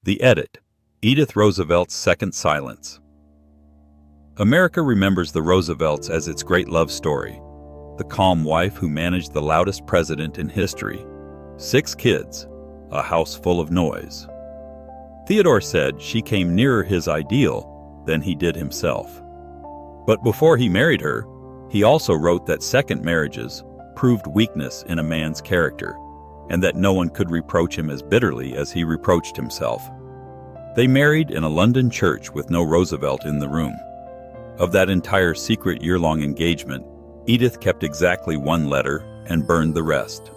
The Edit. Edith Roosevelt's Second Silence. America remembers the Roosevelts as its great love story. The calm wife who managed the loudest president in history. 6 kids. A house full of noise. Theodore said she came nearer his ideal than he did himself. But before he married her, he also wrote that second marriages proved weakness in a man's character, and that no one could reproach him as bitterly as he reproached himself. They married in a London church with no Roosevelt in the room. Of that entire secret year-long engagement, Edith kept exactly 1 letter and burned the rest.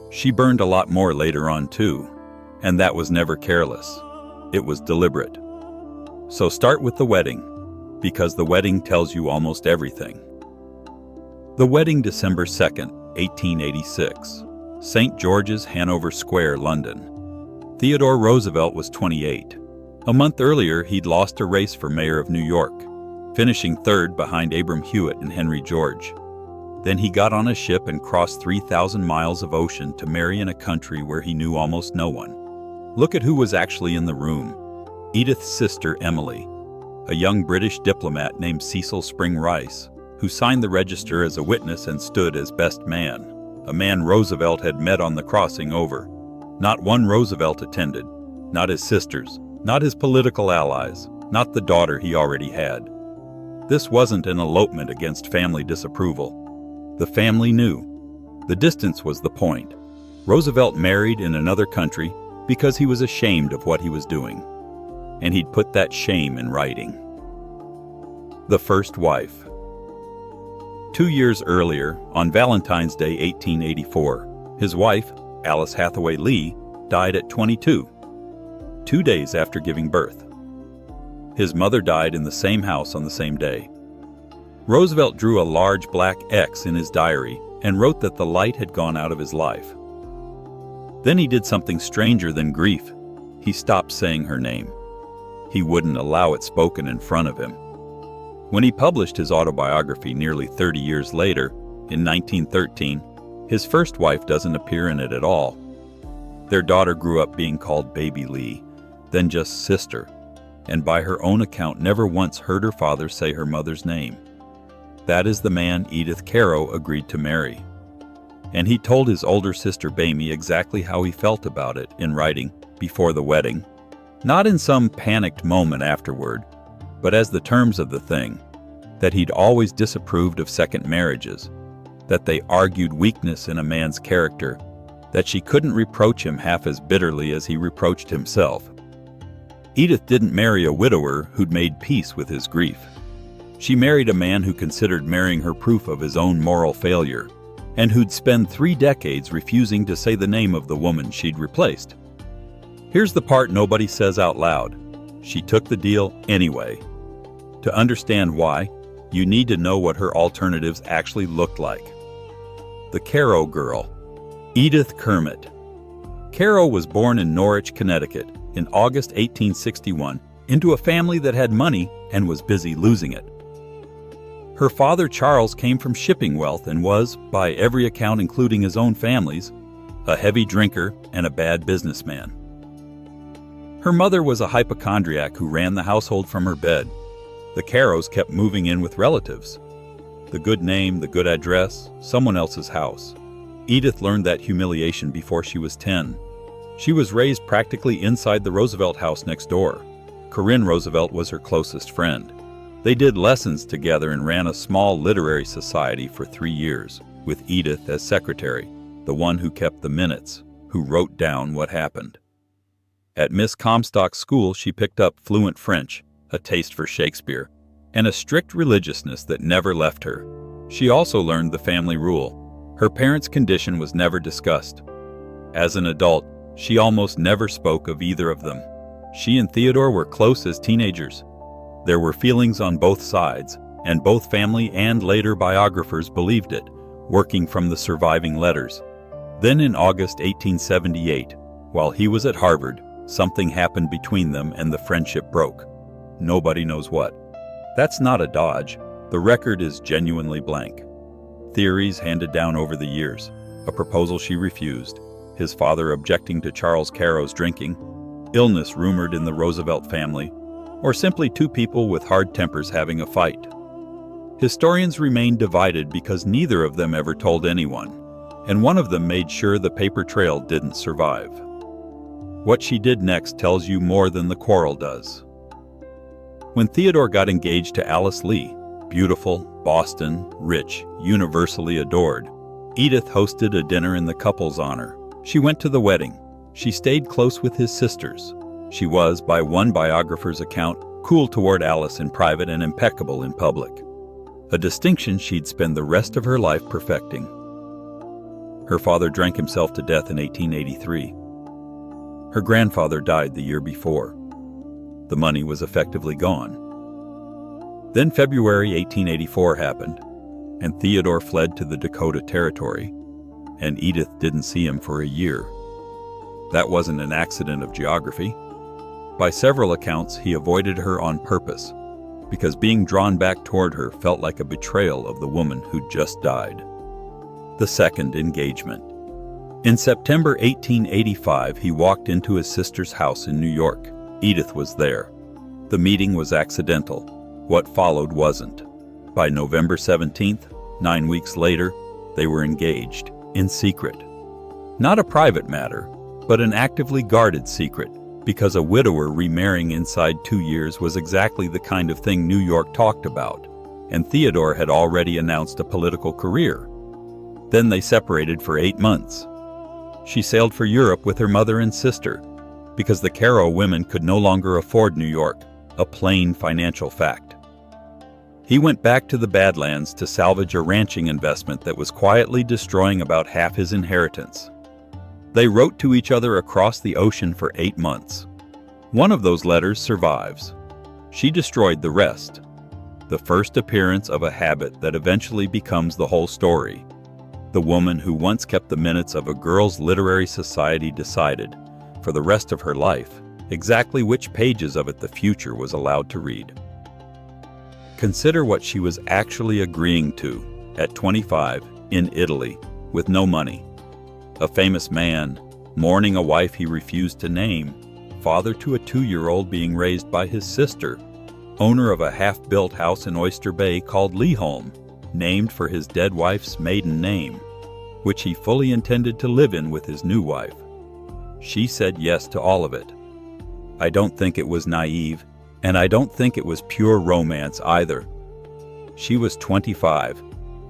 She burned a lot more later on too, and that was never careless. It was deliberate. So start with the wedding, because the wedding tells you almost everything. The wedding, December 2nd, 1886. St. George's, Hanover Square, London. Theodore Roosevelt was 28. A month earlier, he'd lost a race for mayor of New York, finishing 3rd behind Abram Hewitt and Henry George. Then he got on a ship and crossed 3,000 miles of ocean to marry in a country where he knew almost no one. Look at who was actually in the room. Edith's sister, Emily, a young British diplomat named Cecil Spring Rice, who signed the register as a witness and stood as best man. A man Roosevelt had met on the crossing over. Not one Roosevelt attended, not his sisters, not his political allies, not the daughter he already had. This wasn't an elopement against family disapproval. The family knew. The distance was the point. Roosevelt married in another country because he was ashamed of what he was doing. And he'd put that shame in writing. The first wife. 2 years earlier, on Valentine's Day 1884, his wife, Alice Hathaway Lee, died at 22, 2 days after giving birth. His mother died in the same house on the same day. Roosevelt drew a large black X in his diary and wrote that the light had gone out of his life. Then he did something stranger than grief. He stopped saying her name. He wouldn't allow it spoken in front of him. When he published his autobiography nearly 30 years later, in 1913, his first wife doesn't appear in it at all. Their daughter grew up being called Baby Lee, then just Sister, and by her own account never once heard her father say her mother's name. That is the man Edith Kermit agreed to marry. And he told his older sister Bamie exactly how he felt about it in writing before the wedding, not in some panicked moment afterward, but as the terms of the thing, that he'd always disapproved of second marriages, that they argued weakness in a man's character, that she couldn't reproach him half as bitterly as he reproached himself. Edith didn't marry a widower who'd made peace with his grief. She married a man who considered marrying her proof of his own moral failure, and who'd spend 3 decades refusing to say the name of the woman she'd replaced. Here's the part nobody says out loud. She took the deal anyway. To understand why, you need to know what her alternatives actually looked like. The Kermit girl. Edith Kermit. Kermit was born in Norwich, Connecticut, in August 1861, into a family that had money and was busy losing it. Her father, Charles, came from shipping wealth and was, by every account including his own family's, a heavy drinker and a bad businessman. Her mother was a hypochondriac who ran the household from her bed. The Kermits kept moving in with relatives. The good name, the good address, someone else's house. Edith learned that humiliation before she was 10. She was raised practically inside the Roosevelt house next door. Corinne Roosevelt was her closest friend. They did lessons together and ran a small literary society for 3 years, with Edith as secretary, the one who kept the minutes, who wrote down what happened. At Miss Comstock's school, she picked up fluent French, a taste for Shakespeare, and a strict religiousness that never left her. She also learned the family rule. Her parents' condition was never discussed. As an adult, she almost never spoke of either of them. She and Theodore were close as teenagers. There were feelings on both sides, and both family and later biographers believed it, working from the surviving letters. Then in August 1878, while he was at Harvard, something happened between them and the friendship broke. Nobody knows what. That's not a dodge. The record is genuinely blank. Theories handed down over the years. A proposal she refused. His father objecting to Charles Kermit's drinking. illness rumored in the Roosevelt family, or simply two people with hard tempers having a fight. Historians remain divided because neither of them ever told anyone, and one of them made sure the paper trail didn't survive. What she did next tells you more than the quarrel does. When Theodore got engaged to Alice Lee, beautiful, Boston, rich, universally adored, Edith hosted a dinner in the couple's honor. She went to the wedding. She stayed close with his sisters. She was, by one biographer's account, cool toward Alice in private and impeccable in public, a distinction she'd spend the rest of her life perfecting. Her father drank himself to death in 1883. Her grandfather died the year before. The money was effectively gone. Then February 1884 happened, and Theodore fled to the Dakota Territory, and Edith didn't see him for a year. That wasn't an accident of geography. By several accounts, he avoided her on purpose, because being drawn back toward her felt like a betrayal of the woman who'd just died. The second engagement. In September 1885, he walked into his sister's house in New York. Edith was there. The meeting was accidental. What followed wasn't. By November 17th, 9 weeks later, they were engaged, in secret. Not a private matter, but an actively guarded secret, because a widower remarrying inside 2 years was exactly the kind of thing New York talked about, and Theodore had already announced a political career. Then they separated for 8 months. She sailed for Europe with her mother and sister, because the Caro women could no longer afford New York, a plain financial fact. He went back to the Badlands to salvage a ranching investment that was quietly destroying about half his inheritance. They wrote to each other across the ocean for 8 months. One of those letters survives. She destroyed the rest. The first appearance of a habit that eventually becomes the whole story. The woman who once kept the minutes of a girls' literary society decided, for the rest of her life, exactly which pages of it the future was allowed to read. Consider what she was actually agreeing to, at 25, in Italy, with no money. A famous man, mourning a wife he refused to name, father to a 2-year-old being raised by his sister, owner of a half-built house in Oyster Bay called Leholm, named for his dead wife's maiden name, which he fully intended to live in with his new wife. She said yes to all of it. I don't think it was naive, and I don't think it was pure romance either. She was 25,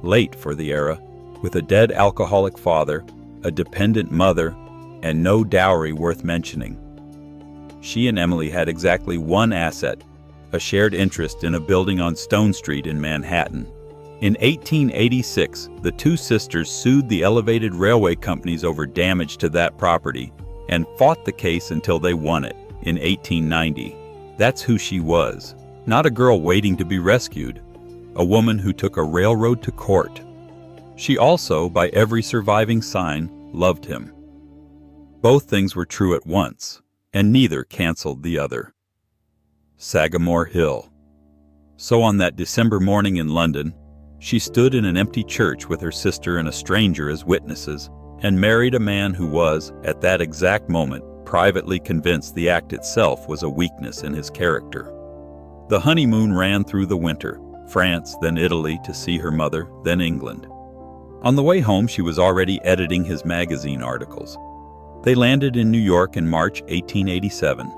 late for the era, with a dead alcoholic father, a dependent mother, and no dowry worth mentioning. She and Emily had exactly one asset, a shared interest in a building on Stone Street in Manhattan. In 1886, the two sisters sued the elevated railway companies over damage to that property and fought the case until they won it in 1890. That's who she was, not a girl waiting to be rescued, a woman who took a railroad to court. She also, by every surviving sign, loved him. Both things were true at once, and neither canceled the other. Sagamore Hill. So on that December morning in London, she stood in an empty church with her sister and a stranger as witnesses, and married a man who was, at that exact moment, privately convinced the act itself was a weakness in his character. The honeymoon ran through the winter, France, then Italy to see her mother, then England. On the way home, she was already editing his magazine articles. They landed in New York in March 1887,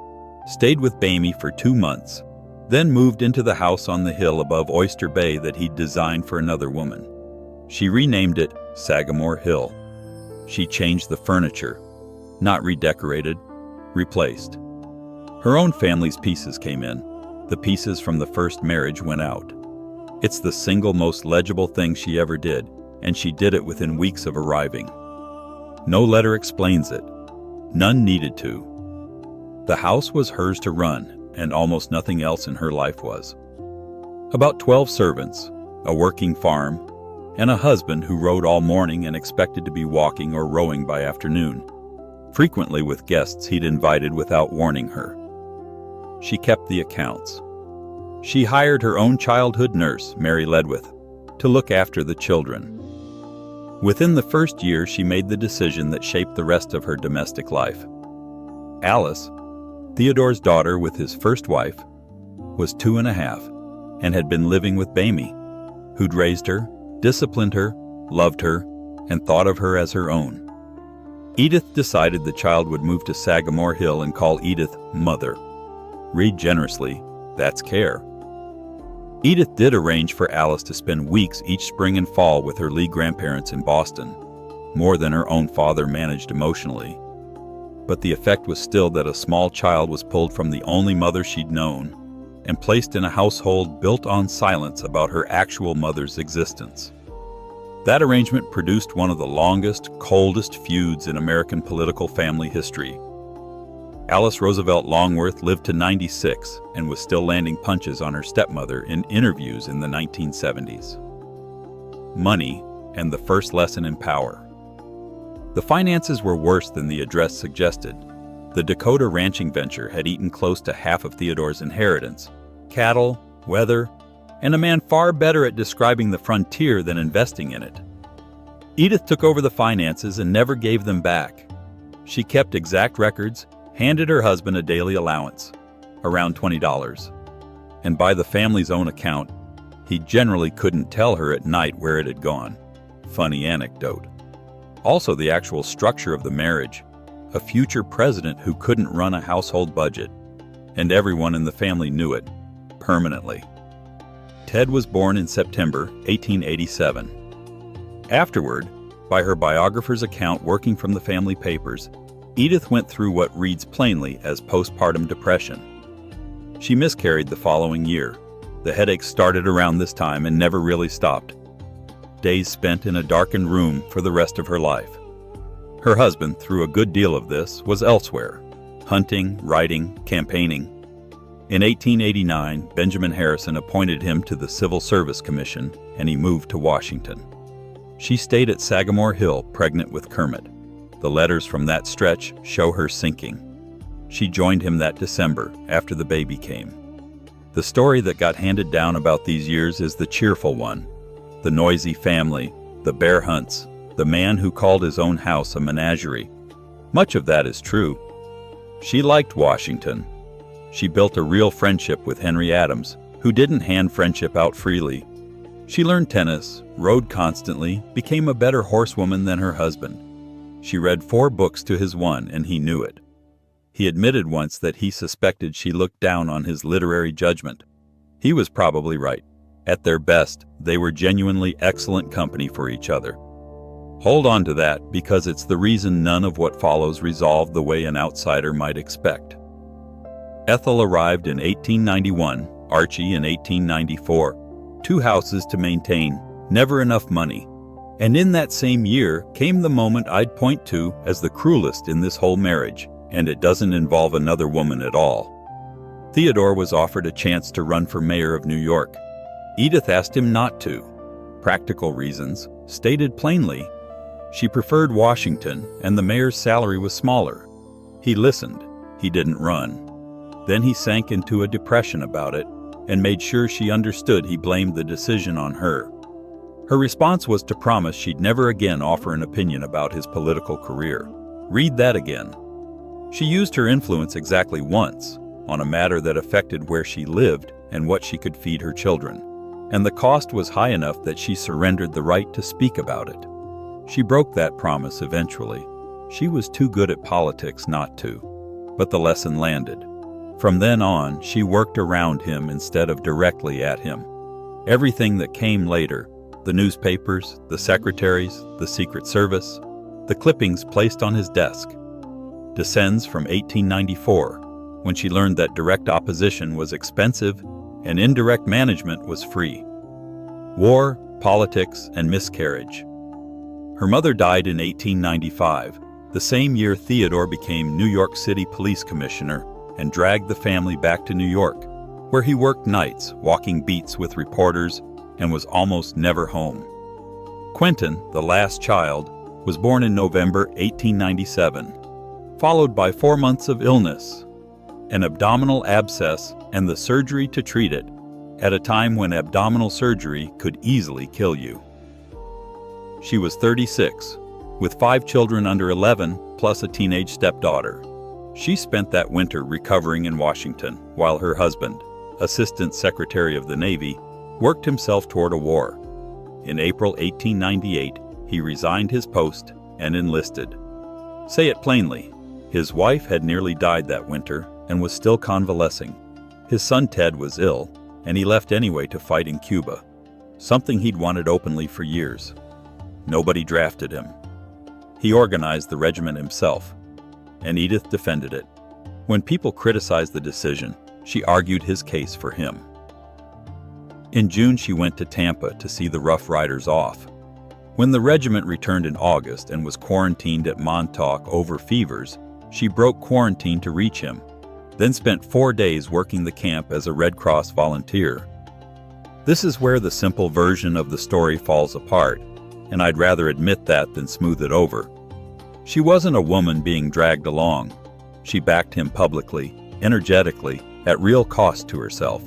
stayed with Bamie for 2 months, then moved into the house on the hill above Oyster Bay that he'd designed for another woman. She renamed it Sagamore Hill. She changed the furniture, not redecorated, replaced. Her own family's pieces came in. The pieces from the first marriage went out. It's the single most legible thing she ever did, and she did it within weeks of arriving. No letter explains it. None needed to. The house was hers to run, and almost nothing else in her life was. About 12 servants, a working farm, and a husband who rode all morning and expected to be walking or rowing by afternoon, frequently with guests he'd invited without warning her. She kept the accounts. She hired her own childhood nurse, Mary Ledwith, to look after the children. Within the first year, she made the decision that shaped the rest of her domestic life. Alice, Theodore's daughter with his first wife was 2.5 and had been living with Bamie, who'd raised her, disciplined her, loved her, and thought of her as her own. Edith decided the child would move to Sagamore Hill and call Edith Mother. Read generously, that's care. Edith did arrange for Alice to spend weeks each spring and fall with her Lee grandparents in Boston, more than her own father managed emotionally. But the effect was still that a small child was pulled from the only mother she'd known and placed in a household built on silence about her actual mother's existence. That arrangement produced one of the longest, coldest feuds in American political family history. Alice Roosevelt Longworth lived to 96 and was still landing punches on her stepmother in interviews in the 1970s. Money and the first lesson in power. The finances were worse than the address suggested. The Dakota ranching venture had eaten close to half of Theodore's inheritance: cattle, weather, and a man far better at describing the frontier than investing in it. Edith took over the finances and never gave them back. She kept exact records, handed her husband a daily allowance, around $20, and by the family's own account, he generally couldn't tell her at night where it had gone. Funny anecdote. Also, the actual structure of the marriage: a future president who couldn't run a household budget, and everyone in the family knew it, permanently. Ted was born in September 1887. Afterward, by her biographer's account working from the family papers, Edith went through what reads plainly as postpartum depression. She miscarried the following year. The headaches started around this time and never really stopped. Days spent in a darkened room for the rest of her life. Her husband, through a good deal of this, was elsewhere, hunting, writing, campaigning. In 1889, Benjamin Harrison appointed him to the Civil Service Commission, and he moved to Washington. She stayed at Sagamore Hill, pregnant with Kermit. The letters from that stretch show her sinking. She joined him that December, after the baby came. The story that got handed down about these years is the cheerful one: the noisy family, the bear hunts, the man who called his own house a menagerie. Much of that is true. She liked Washington. She built a real friendship with Henry Adams, who didn't hand friendship out freely. She learned tennis, rode constantly, became a better horsewoman than her husband. She read 4 books to his 1, and he knew it. He admitted once that he suspected she looked down on his literary judgment. He was probably right. At their best, they were genuinely excellent company for each other. Hold on to that, because it's the reason none of what follows resolved the way an outsider might expect. Ethel arrived in 1891, Archie in 1894. 2 houses to maintain, never enough money. And in that same year came the moment I'd point to as the cruelest in this whole marriage, and it doesn't involve another woman at all. Theodore was offered a chance to run for mayor of New York. Edith asked him not to. Practical reasons, stated plainly. She preferred Washington, and the mayor's salary was smaller. He listened. He didn't run. Then he sank into a depression about it, and made sure she understood he blamed the decision on her. Her response was to promise she'd never again offer an opinion about his political career. Read that again. She used her influence exactly once, on a matter that affected where she lived and what she could feed her children. And the cost was high enough that she surrendered the right to speak about it. She broke that promise eventually. She was too good at politics not to. But the lesson landed. From then on, she worked around him instead of directly at him. Everything that came later, the newspapers, the secretaries, the Secret Service, the clippings placed on his desk, descends from 1894, when she learned that direct opposition was expensive and indirect management was free. War, politics, and miscarriage. Her mother died in 1895, the same year Theodore became New York City Police Commissioner and dragged the family back to New York, where he worked nights, walking beats with reporters, and was almost never home. Quentin, the last child, was born in November 1897, followed by 4 months of illness, an abdominal abscess and the surgery to treat it, at a time when abdominal surgery could easily kill you. She was 36, with 5 children under 11, plus a teenage stepdaughter. She spent that winter recovering in Washington, while her husband, Assistant Secretary of the Navy, worked himself toward a war. In April 1898, he resigned his post and enlisted. Say it plainly, his wife had nearly died that winter and was still convalescing. His son Ted was ill, and he left anyway to fight in Cuba, something he'd wanted openly for years. Nobody drafted him. He organized the regiment himself, and Edith defended it. When people criticized the decision, she argued his case for him. In June, she went to Tampa to see the Rough Riders off. When the regiment returned in August and was quarantined at Montauk over fevers, she broke quarantine to reach him, then spent 4 days working the camp as a Red Cross volunteer. This is where the simple version of the story falls apart, and I'd rather admit that than smooth it over. She wasn't a woman being dragged along. She backed him publicly, energetically, at real cost to herself.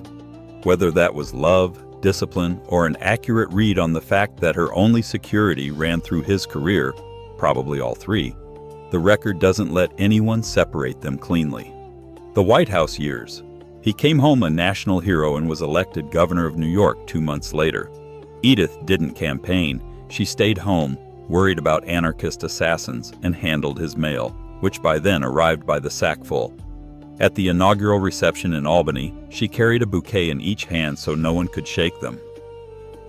Whether that was love, discipline, or an accurate read on the fact that her only security ran through his career, probably all three, the record doesn't let anyone separate them cleanly. The White House years. He came home a national hero and was elected governor of New York 2 months later. Edith didn't campaign. She stayed home, worried about anarchist assassins, and handled his mail, which by then arrived by the sackful. At the inaugural reception in Albany, she carried a bouquet in each hand so no one could shake them.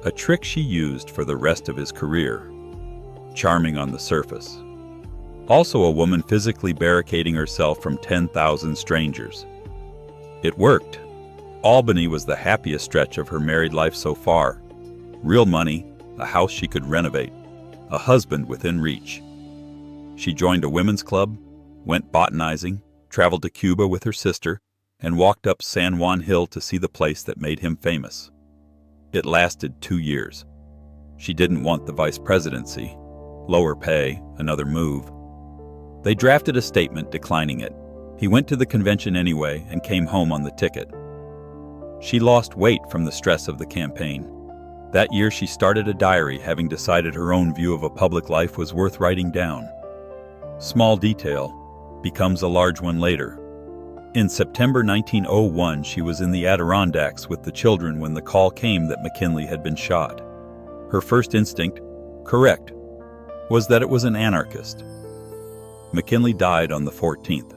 A trick she used for the rest of his career. Charming on the surface. Also a woman physically barricading herself from 10,000 strangers. It worked. Albany was the happiest stretch of her married life so far. Real money, a house she could renovate, a husband within reach. She joined a women's club, went botanizing, traveled to Cuba with her sister, and walked up San Juan Hill to see the place that made him famous. It lasted 2 years. She didn't want the vice presidency, lower pay, another move. They drafted a statement declining it. He went to the convention anyway and came home on the ticket. She lost weight from the stress of the campaign. That year she started a diary, having decided her own view of a public life was worth writing down. Small detail becomes a large one later. In September 1901, she was in the Adirondacks with the children when the call came that McKinley had been shot. Her first instinct, correct, was that it was an anarchist. McKinley died on the 14th.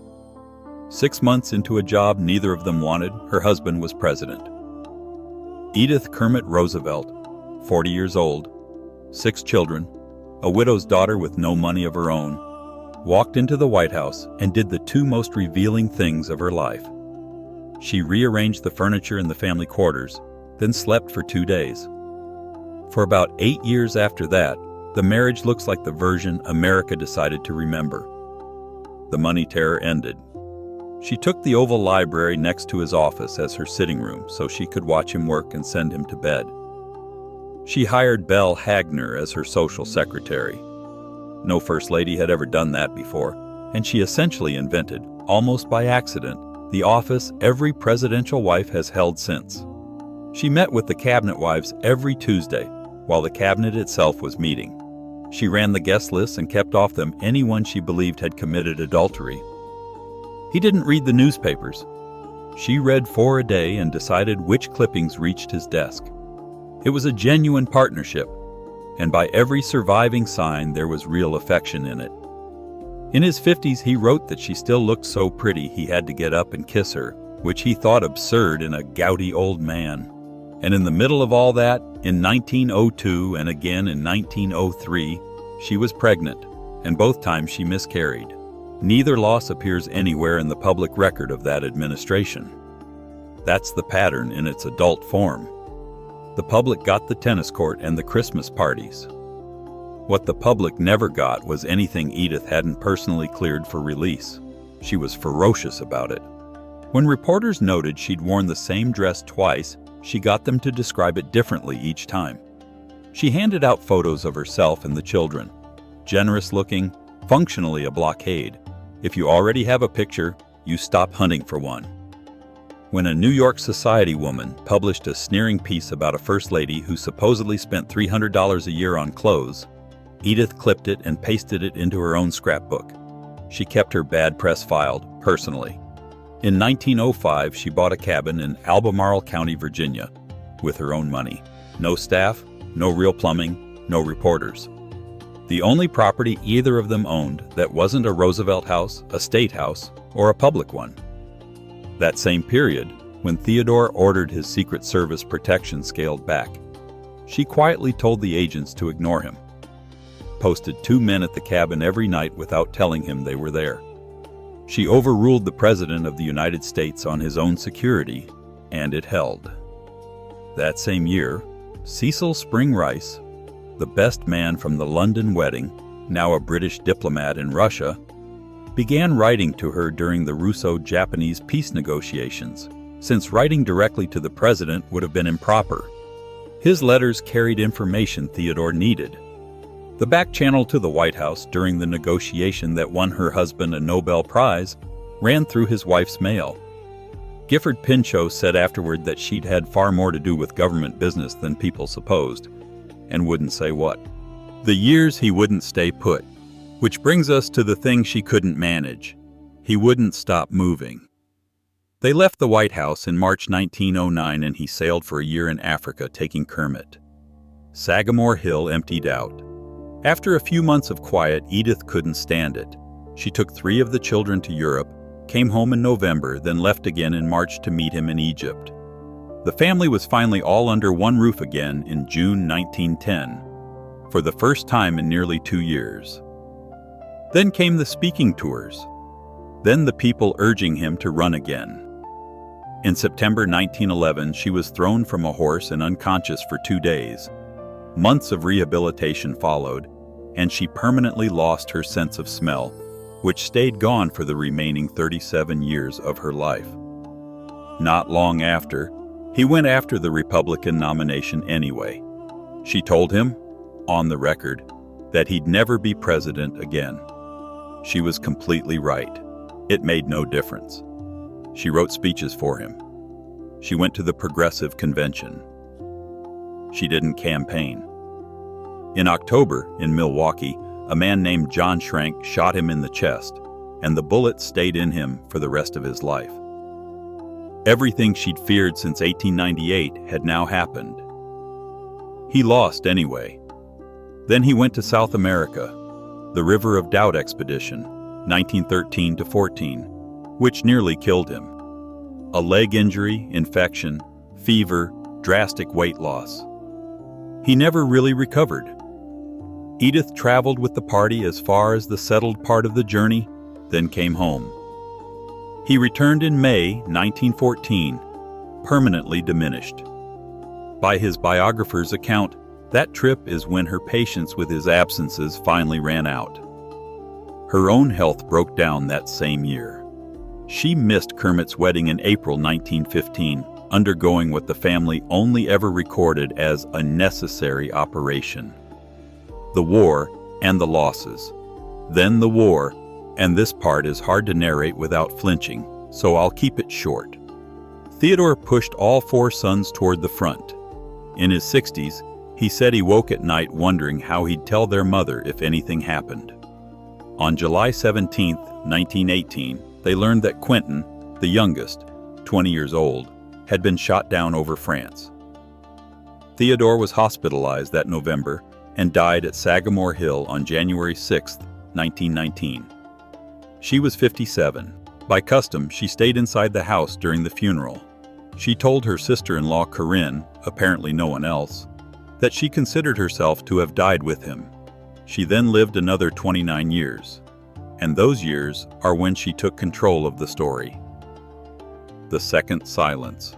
6 months into a job neither of them wanted, her husband was president. Edith Kermit Roosevelt, 40 years old, 6 children, a widow's daughter with no money of her own, walked into the White House and did the 2 most revealing things of her life. She rearranged the furniture in the family quarters, then slept for 2 days. For about 8 years after that, the marriage looks like the version America decided to remember. The money terror ended. She took the Oval Library next to his office as her sitting room so she could watch him work and send him to bed. She hired Belle Hagner as her social secretary. No first lady had ever done that before, and she essentially invented, almost by accident, the office every presidential wife has held since. She met with the cabinet wives every Tuesday, while the cabinet itself was meeting. She ran the guest lists and kept off them anyone she believed had committed adultery. He didn't read the newspapers. She read 4 a day and decided which clippings reached his desk. It was a genuine partnership, and by every surviving sign there was real affection in it. In his 50s, he wrote that she still looked so pretty he had to get up and kiss her, which he thought absurd in a gouty old man. And in the middle of all that, in 1902 and again in 1903, she was pregnant, and both times she miscarried. Neither loss appears anywhere in the public record of that administration. That's the pattern in its adult form. The public got the tennis court and the Christmas parties. What the public never got was anything Edith hadn't personally cleared for release. She was ferocious about it. When reporters noted she'd worn the same dress twice, she got them to describe it differently each time. She handed out photos of herself and the children. Generous looking, functionally a blockade. If you already have a picture, you stop hunting for one. When a New York society woman published a sneering piece about a first lady who supposedly spent $300 a year on clothes, Edith clipped it and pasted it into her own scrapbook. she kept her bad press filed, personally. In 1905, she bought a cabin in Albemarle County, Virginia, with her own money. No staff, no real plumbing, no reporters. The only property either of them owned that wasn't a Roosevelt house, a state house, or a public one. That same period, when Theodore ordered his Secret Service protection scaled back, she quietly told the agents to ignore him. Posted 2 men at the cabin every night without telling him they were there. She overruled the President of the United States on his own security, and it held. That same year, Cecil Spring Rice, the best man from the London wedding, now a British diplomat in Russia, began writing to her during the Russo-Japanese peace negotiations, since writing directly to the president would have been improper. His letters carried information Theodore needed. The back channel to the White House during the negotiation that won her husband a Nobel Prize ran through his wife's mail. Gifford Pinchot said afterward that she'd had far more to do with government business than people supposed, and wouldn't say what. The years he wouldn't stay put. Which brings us to the thing she couldn't manage. He wouldn't stop moving. They left the White House in March 1909 and he sailed for a year in Africa, taking Kermit. Sagamore Hill emptied out. After a few months of quiet, Edith couldn't stand it. She took 3 of the children to Europe, came home in November, then left again in March to meet him in Egypt. The family was finally all under one roof again in June 1910, for the first time in nearly 2 years. Then came the speaking tours. Then the people urging him to run again. In September 1911, she was thrown from a horse and unconscious for 2 days. Months of rehabilitation followed, and she permanently lost her sense of smell, which stayed gone for the remaining 37 years of her life. Not long after, he went after the Republican nomination anyway. She told him, on the record, that he'd never be president again. She was completely right. It made no difference. She wrote speeches for him. She went to the Progressive Convention. She didn't campaign. In October, in Milwaukee, a man named John Schrank shot him in the chest, and the bullet stayed in him for the rest of his life. Everything she'd feared since 1898 had now happened. He lost anyway. Then he went to South America, the River of Doubt expedition, 1913-14, which nearly killed him. A leg injury, infection, fever, drastic weight loss. He never really recovered. Edith traveled with the party as far as the settled part of the journey, then came home. He returned in May 1914, permanently diminished. By his biographer's account, that trip is when her patience with his absences finally ran out. Her own health broke down that same year. She missed Kermit's wedding in April 1915, undergoing what the family only ever recorded as a necessary operation. The war and the losses. Then the war, and this part is hard to narrate without flinching, so I'll keep it short. Theodore pushed all 4 sons toward the front. In his 60s, he said he woke at night wondering how he'd tell their mother if anything happened. On July 17, 1918, they learned that Quentin, the youngest, 20 years old, had been shot down over France. Theodore was hospitalized that November and died at Sagamore Hill on January 6, 1919. She was 57. By custom, she stayed inside the house during the funeral. She told her sister-in-law Corinne, apparently no one else, that she considered herself to have died with him. She then lived another 29 years, and those years are when she took control of the story. The second silence.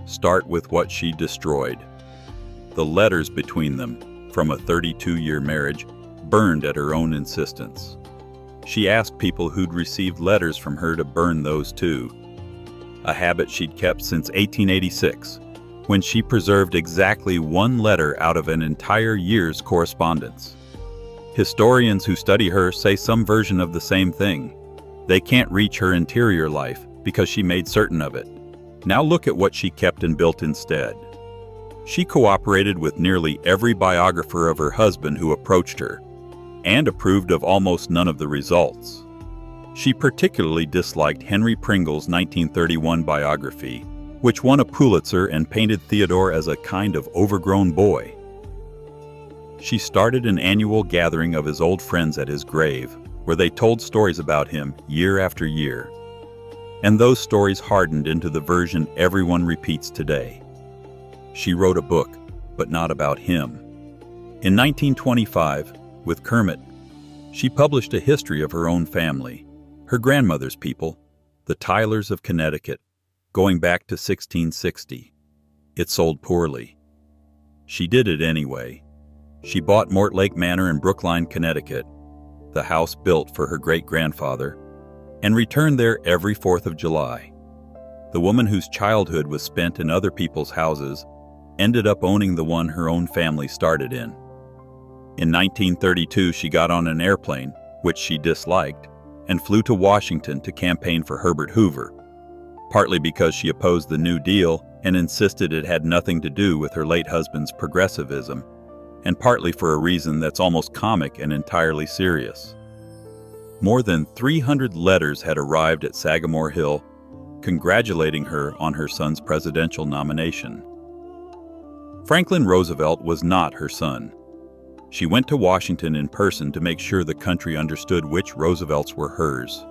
Start with what she destroyed. The letters between them, from a 32-year marriage, burned at her own insistence. She asked people who'd received letters from her to burn those too, a habit she'd kept since 1886, when she preserved exactly 1 letter out of an entire year's correspondence. Historians who study her say some version of the same thing. They can't reach her interior life because she made certain of it. Now look at what she kept and built instead. She cooperated with nearly every biographer of her husband who approached her. and approved of almost none of the results. She particularly disliked Henry Pringle's 1931 biography, which won a Pulitzer and painted Theodore as a kind of overgrown boy. She started an annual gathering of his old friends at his grave, where they told stories about him year after year. And those stories hardened into the version everyone repeats today. She wrote a book, but not about him. In 1925, with Kermit, she published a history of her own family, her grandmother's people, the Tylers of Connecticut, going back to 1660. It sold poorly. She did it anyway. She bought Mortlake Manor in Brookline, Connecticut, the house built for her great-grandfather, and returned there every 4th of July. The woman whose childhood was spent in other people's houses ended up owning the one her own family started in. In 1932, she got on an airplane, which she disliked, and flew to Washington to campaign for Herbert Hoover, partly because she opposed the New Deal and insisted it had nothing to do with her late husband's progressivism, and partly for a reason that's almost comic and entirely serious. More than 300 letters had arrived at Sagamore Hill, congratulating her on her son's presidential nomination. Franklin Roosevelt was not her son. She went to Washington in person to make sure the country understood which Roosevelts were hers.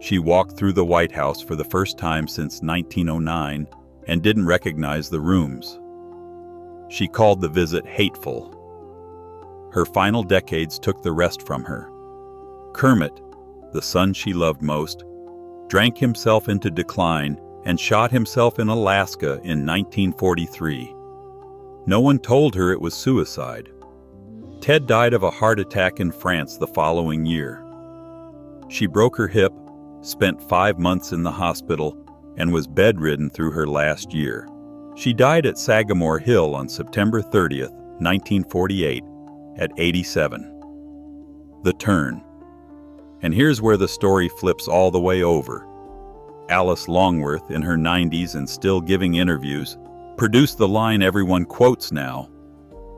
She walked through the White House for the first time since 1909 and didn't recognize the rooms. She called the visit hateful. Her final decades took the rest from her. Kermit, the son she loved most, drank himself into decline and shot himself in Alaska in 1943. No one told her it was suicide. Ted died of a heart attack in France the following year. She broke her hip, spent 5 months in the hospital, and was bedridden through her last year. She died at Sagamore Hill on September 30th, 1948, at 87. The turn. And here's where the story flips all the way over. Alice Longworth, in her 90s and still giving interviews, produced the line everyone quotes now,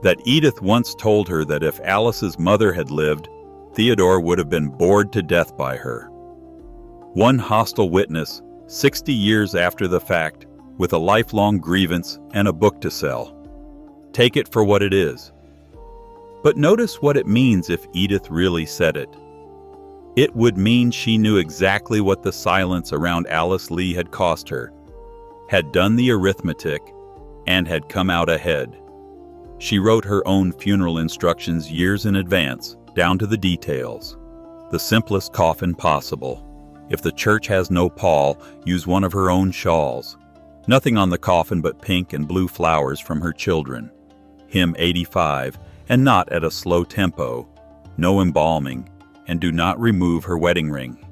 that Edith once told her that if Alice's mother had lived, Theodore would have been bored to death by her. One hostile witness, 60 years after the fact, with a lifelong grievance and a book to sell. Take it for what it is. But notice what it means if Edith really said it. It would mean she knew exactly what the silence around Alice Lee had cost her, had done the arithmetic, and had come out ahead. She wrote her own funeral instructions years in advance, down to the details. The simplest coffin possible. If the church has no pall, use one of her own shawls. Nothing on the coffin but pink and blue flowers from her children. Hymn 85, and not at a slow tempo. No embalming, and do not remove her wedding ring.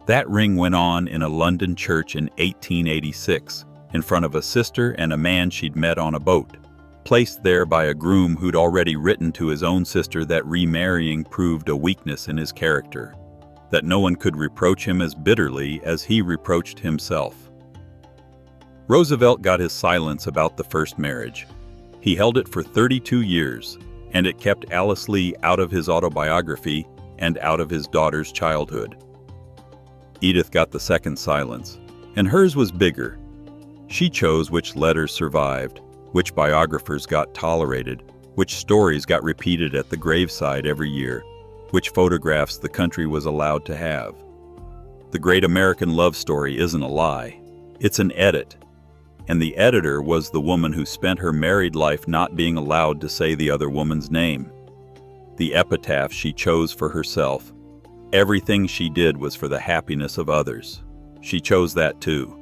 That ring went on in a London church in 1886, in front of a sister and a man she'd met on a boat, placed there by a groom who'd already written to his own sister that remarrying proved a weakness in his character, that no one could reproach him as bitterly as he reproached himself. Roosevelt got his silence about the first marriage. He held it for 32 years, and it kept Alice Lee out of his autobiography and out of his daughter's childhood. Edith got the second silence, and hers was bigger. She chose which letters survived, which biographers got tolerated, which stories got repeated at the graveside every year, which photographs the country was allowed to have. The great American love story isn't a lie. It's an edit. And the editor was the woman who spent her married life not being allowed to say the other woman's name. The epitaph she chose for herself. Everything she did was for the happiness of others. She chose that too.